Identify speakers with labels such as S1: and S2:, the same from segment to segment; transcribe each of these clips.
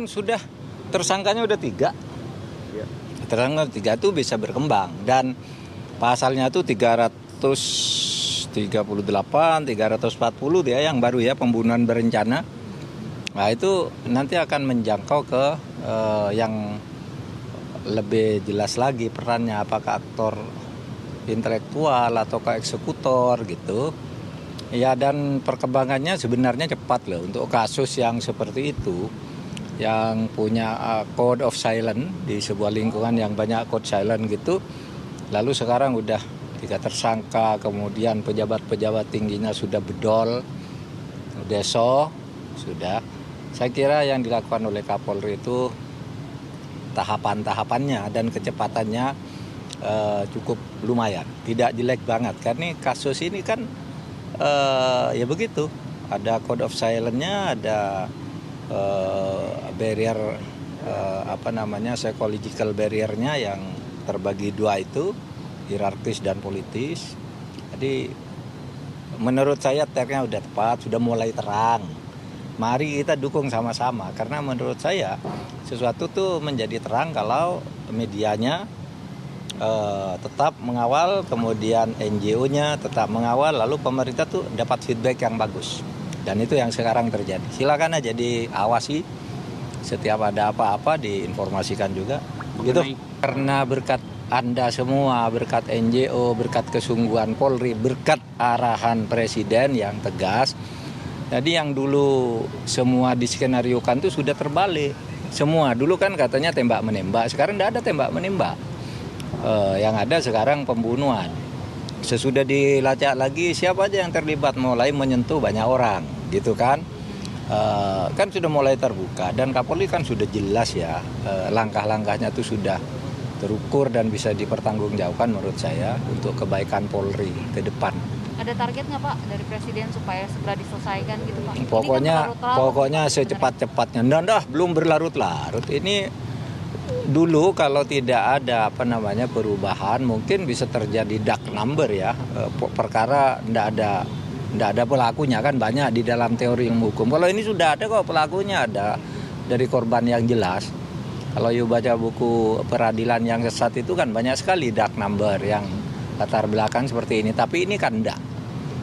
S1: kan sudah tersangkanya udah 3.
S2: Ya.
S1: Tersangka 3 itu bisa berkembang dan pasalnya itu 338, 340 dia yang baru ya, pembunuhan berencana. Nah itu nanti akan menjangkau ke yang lebih jelas lagi perannya, apakah aktor intelektual atau ke eksekutor gitu. Ya dan perkembangannya sebenarnya cepat loh untuk kasus yang seperti itu, yang punya code of silence di sebuah lingkungan yang banyak code silent gitu. Lalu sekarang udah 3 tersangka, kemudian pejabat-pejabat tingginya sudah bedol, deso, sudah. Saya kira yang dilakukan oleh Kapolri itu tahapan-tahapannya dan kecepatannya cukup lumayan, tidak jelek banget. Karena kasus ini kan ya begitu, ada code of silence-nya, ada barrier psychological barrier-nya yang terbagi 2 itu, hierarkis dan politis. Jadi menurut saya tagnya udah tepat, sudah mulai terang. Mari kita dukung sama-sama, karena menurut saya sesuatu tuh menjadi terang kalau medianya tetap mengawal, kemudian NGO-nya tetap mengawal, lalu pemerintah tuh dapat feedback yang bagus. Dan itu yang sekarang terjadi. Silakan aja diawasi, setiap ada apa-apa diinformasikan juga. Gitu. Karena berkat Anda semua, berkat NGO, berkat kesungguhan Polri, berkat arahan Presiden yang tegas. Jadi yang dulu semua diskenariokan itu sudah terbalik. Semua dulu kan katanya tembak-menembak, sekarang tidak ada tembak-menembak. Yang ada sekarang pembunuhan. Sesudah dilacak lagi siapa aja yang terlibat, mulai menyentuh banyak orang gitu kan. Kan sudah mulai terbuka dan Kapolri kan sudah jelas ya, langkah-langkahnya itu sudah terukur dan bisa dipertanggungjawabkan menurut saya untuk kebaikan Polri ke depan.
S3: Ada target nggak Pak dari Presiden supaya segera diselesaikan gitu Pak?
S1: Pokoknya secepat-cepatnya. Nah, belum berlarut-larut. Ini dulu kalau tidak ada perubahan mungkin bisa terjadi dark number ya, perkara tidak ada pelakunya kan, banyak di dalam teori ilmu hukum. Kalau ini sudah ada kok pelakunya, ada dari korban yang jelas. Kalau you baca buku peradilan yang sesat itu kan banyak sekali dark number yang latar belakang seperti ini, tapi ini kan enggak.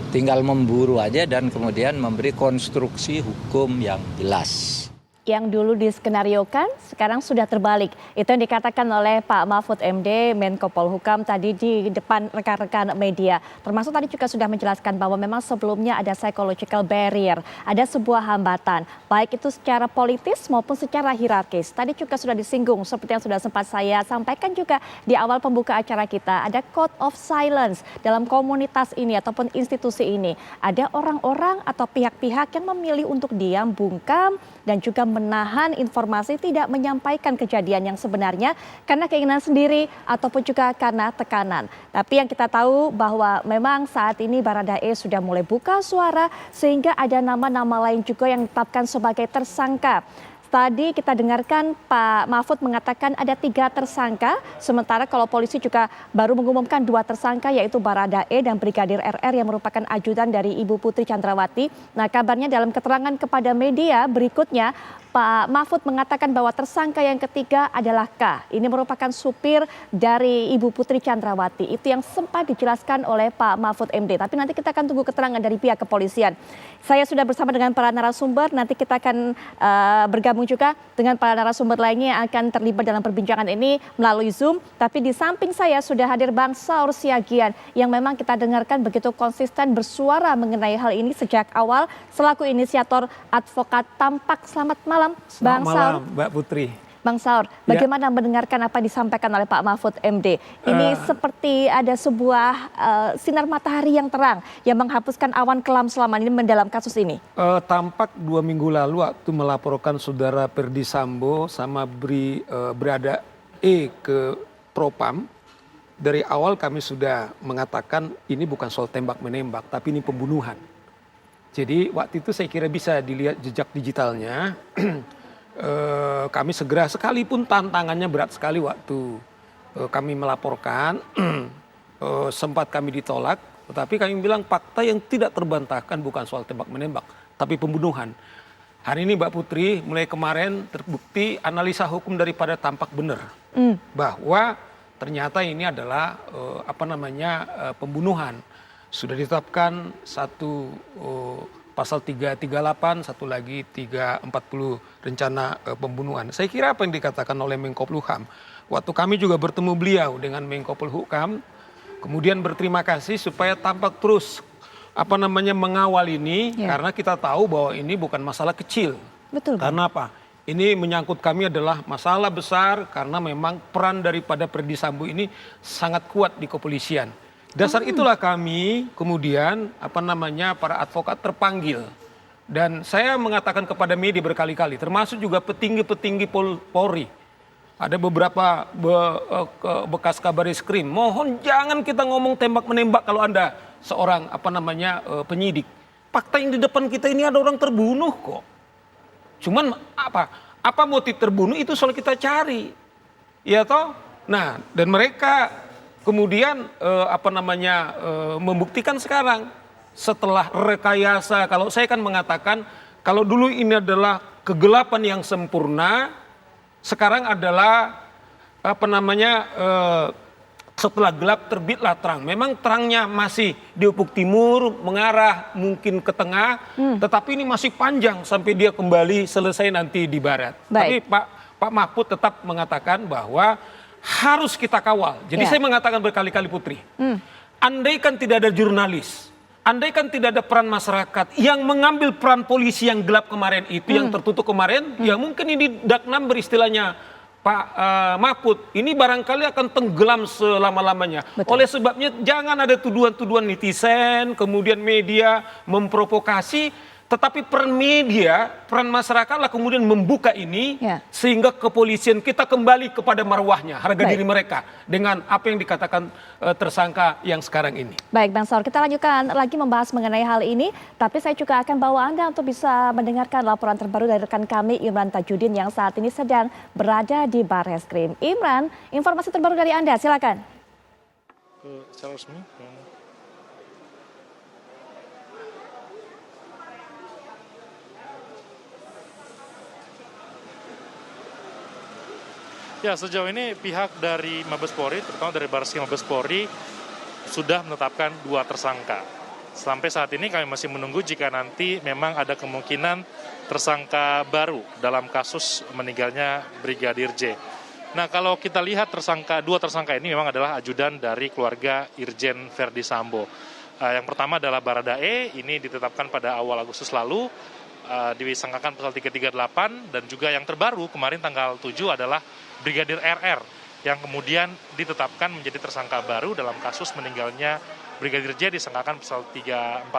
S1: Tinggal memburu aja dan kemudian memberi konstruksi hukum yang jelas.
S4: Yang dulu diskenariokan sekarang sudah terbalik. Itu yang dikatakan oleh Pak Mahfud MD, Menko Polhukam tadi di depan rekan-rekan media. Termasuk tadi juga sudah menjelaskan bahwa memang sebelumnya ada psychological barrier, ada sebuah hambatan, baik itu secara politis maupun secara hierarkis. Tadi juga sudah disinggung seperti yang sudah sempat saya sampaikan juga di awal pembuka acara kita. Ada code of silence dalam komunitas ini ataupun institusi ini. Ada orang-orang atau pihak-pihak yang memilih untuk diam, bungkam, dan juga menahan informasi, tidak menyampaikan kejadian yang sebenarnya karena keinginan sendiri ataupun juga karena tekanan. Tapi yang kita tahu bahwa memang saat ini Baradae sudah mulai buka suara sehingga ada nama-nama lain juga yang ditetapkan sebagai tersangka. Tadi kita dengarkan Pak Mahfud mengatakan ada 3 tersangka, sementara kalau polisi juga baru mengumumkan 2 tersangka yaitu Baradae dan Brigadir RR yang merupakan ajudan dari Ibu Putri Chandrawati. Nah kabarnya dalam keterangan kepada media berikutnya Pak Mahfud mengatakan bahwa tersangka yang ketiga adalah K. Ini merupakan supir dari Ibu Putri Chandrawati. Itu yang sempat dijelaskan oleh Pak Mahfud MD. Tapi nanti kita akan tunggu keterangan dari pihak kepolisian. Saya sudah bersama dengan para narasumber. Nanti kita akan bergabung juga dengan para narasumber lainnya yang akan terlibat dalam perbincangan ini melalui Zoom. Tapi di samping saya sudah hadir Bang Saur Siagian yang memang kita dengarkan begitu konsisten bersuara mengenai hal ini sejak awal selaku inisiator advokat Tampak. Selamat malam. Bang Saur.
S2: Mbak Putri.
S4: Bang Saur, bagaimana mendengarkan apa yang disampaikan oleh Pak Mahfud MD? Ini seperti ada sebuah sinar matahari yang terang yang menghapuskan awan kelam selama ini dalam kasus ini.
S2: Tampak 2 minggu lalu waktu melaporkan saudara Perdi Sambo sama Brada E ke Propam, dari awal kami sudah mengatakan ini bukan soal tembak menembak, tapi ini pembunuhan. Jadi waktu itu saya kira bisa dilihat jejak digitalnya. Kami segera, sekalipun tantangannya berat sekali waktu kami melaporkan, sempat kami ditolak. Tetapi kami bilang fakta yang tidak terbantahkan bukan soal tembak menembak, tapi pembunuhan. Hari ini Mbak Putri, mulai kemarin terbukti analisa hukum daripada tampak benar bahwa ternyata ini adalah pembunuhan. Sudah ditetapkan satu pasal 338, satu lagi 340 rencana pembunuhan. Saya kira apa yang dikatakan oleh Menko Polhukam, waktu kami juga bertemu beliau dengan Menko Polhukam, kemudian berterima kasih supaya tampak terus mengawal ini, karena kita tahu bahwa ini bukan masalah kecil.
S4: Betul.
S2: Karena apa? Ini menyangkut kami adalah masalah besar karena memang peran daripada Ferdy Sambo ini sangat kuat di kepolisian. Dasar itulah kami kemudian para advokat terpanggil. Dan saya mengatakan kepada media berkali-kali, termasuk juga petinggi-petinggi Polri. Ada beberapa bekas Kabaris-Krim, mohon jangan kita ngomong tembak-menembak kalau Anda seorang penyidik. Fakta yang di depan kita ini ada orang terbunuh kok. Cuman apa motif terbunuh itu soal kita cari. Ya toh? Nah, dan mereka kemudian membuktikan sekarang setelah rekayasa. Kalau saya kan mengatakan kalau dulu ini adalah kegelapan yang sempurna, sekarang adalah setelah gelap terbitlah terang. Memang terangnya masih di ufuk timur, mengarah mungkin ke tengah, tetapi ini masih panjang sampai dia kembali selesai nanti di barat.
S4: Baik.
S2: Tapi Pak Mahfud tetap mengatakan bahwa harus kita kawal. Jadi saya mengatakan berkali-kali Putri, andaikan tidak ada jurnalis, andaikan tidak ada peran masyarakat yang mengambil peran polisi yang gelap kemarin itu, yang tertutup kemarin, ya mungkin ini dark number istilahnya Pak Mahfud, ini barangkali akan tenggelam selama-lamanya.
S4: Betul.
S2: Oleh sebabnya jangan ada tuduhan-tuduhan netizen, kemudian media memprovokasi, tetapi peran media, peran masyarakatlah kemudian membuka ini, sehingga kepolisian kita kembali kepada marwahnya, harga diri mereka, dengan apa yang dikatakan tersangka yang sekarang ini.
S4: Baik Bang Saur, kita lanjutkan lagi membahas mengenai hal ini, tapi saya juga akan bawa Anda untuk bisa mendengarkan laporan terbaru dari rekan kami Imran Tajudin yang saat ini sedang berada di Barreskrim. Imran, informasi terbaru dari Anda, silakan.
S5: Secara resmi. Ya, sejauh ini pihak dari Mabes Polri, terutama dari Barreskrim Mabes Polri, sudah menetapkan 2 tersangka. Sampai saat ini kami masih menunggu jika nanti memang ada kemungkinan tersangka baru dalam kasus meninggalnya Brigadir J. Nah, kalau kita lihat 2 tersangka ini memang adalah ajudan dari keluarga Irjen Ferdy Sambo. Yang pertama adalah Baradae, ini ditetapkan pada awal Agustus lalu, disangkakan pasal 338, dan juga yang terbaru kemarin tanggal 7 adalah Brigadir RR yang kemudian ditetapkan menjadi tersangka baru dalam kasus meninggalnya Brigadir J, disangkakan pasal 340,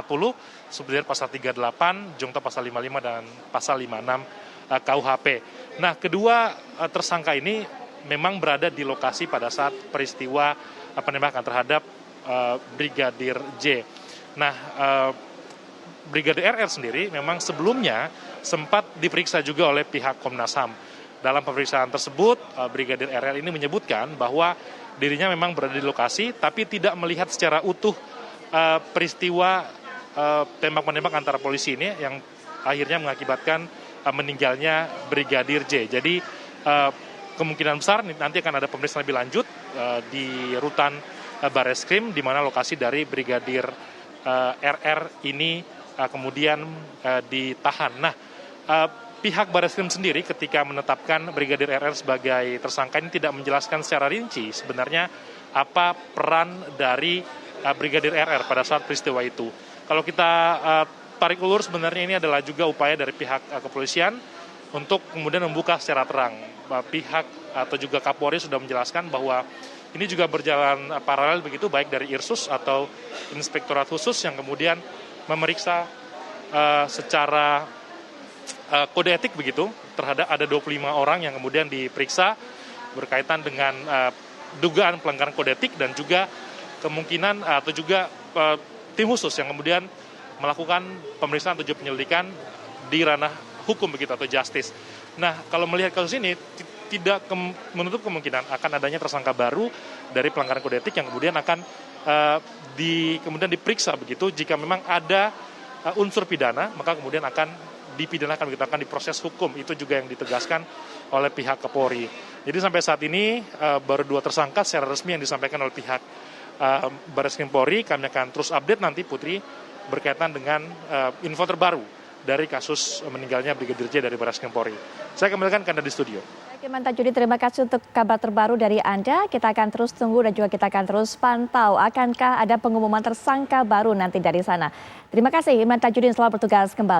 S5: subsidiar pasal 38, jungto pasal 55 dan pasal 56 KUHP. Nah, kedua tersangka ini memang berada di lokasi pada saat peristiwa penembakan terhadap Brigadir J. Nah, Brigadir RR sendiri memang sebelumnya sempat diperiksa juga oleh pihak Komnas HAM. Dalam pemeriksaan tersebut, Brigadir RR ini menyebutkan bahwa dirinya memang berada di lokasi, tapi tidak melihat secara utuh peristiwa tembak-menembak antara polisi ini yang akhirnya mengakibatkan meninggalnya Brigadir J. Jadi kemungkinan besar nanti akan ada pemeriksaan lebih lanjut di rutan Barreskrim, di mana lokasi dari Brigadir RR ini kemudian ditahan. Nah, pihak Barreskrim sendiri ketika menetapkan Brigadir RR sebagai tersangka ini tidak menjelaskan secara rinci sebenarnya apa peran dari Brigadir RR pada saat peristiwa itu. Kalau kita tarik ulur, sebenarnya ini adalah juga upaya dari pihak kepolisian untuk kemudian membuka secara terang. Pihak atau juga Kapolri sudah menjelaskan bahwa ini juga berjalan paralel begitu, baik dari Irsus atau Inspektorat Khusus yang kemudian memeriksa secara kode etik begitu terhadap ada 25 orang yang kemudian diperiksa berkaitan dengan dugaan pelanggaran kode etik dan juga kemungkinan atau juga tim khusus yang kemudian melakukan pemeriksaan atau penyelidikan di ranah hukum begitu atau justice. Nah, kalau melihat kasus ini tidak menutup kemungkinan akan adanya tersangka baru dari pelanggaran kode etik yang kemudian akan kemudian diperiksa begitu. Jika memang ada unsur pidana, maka kemudian akan dipidanakan, begitu akan diproses hukum. Itu juga yang ditegaskan oleh pihak Kapolri. Jadi sampai saat ini baru 2 tersangka secara resmi yang disampaikan oleh pihak Barreskrim Polri. Kami akan terus update nanti Putri berkaitan dengan info terbaru dari kasus meninggalnya Brigadir J dari Barreskrim Polri. Saya kembalikan ke Anda di studio.
S4: Iman Tajudin, terima kasih untuk kabar terbaru dari Anda. Kita akan terus tunggu dan juga kita akan terus pantau. Akankah ada pengumuman tersangka baru nanti dari sana? Terima kasih Iman Tajudin, selamat bertugas kembali.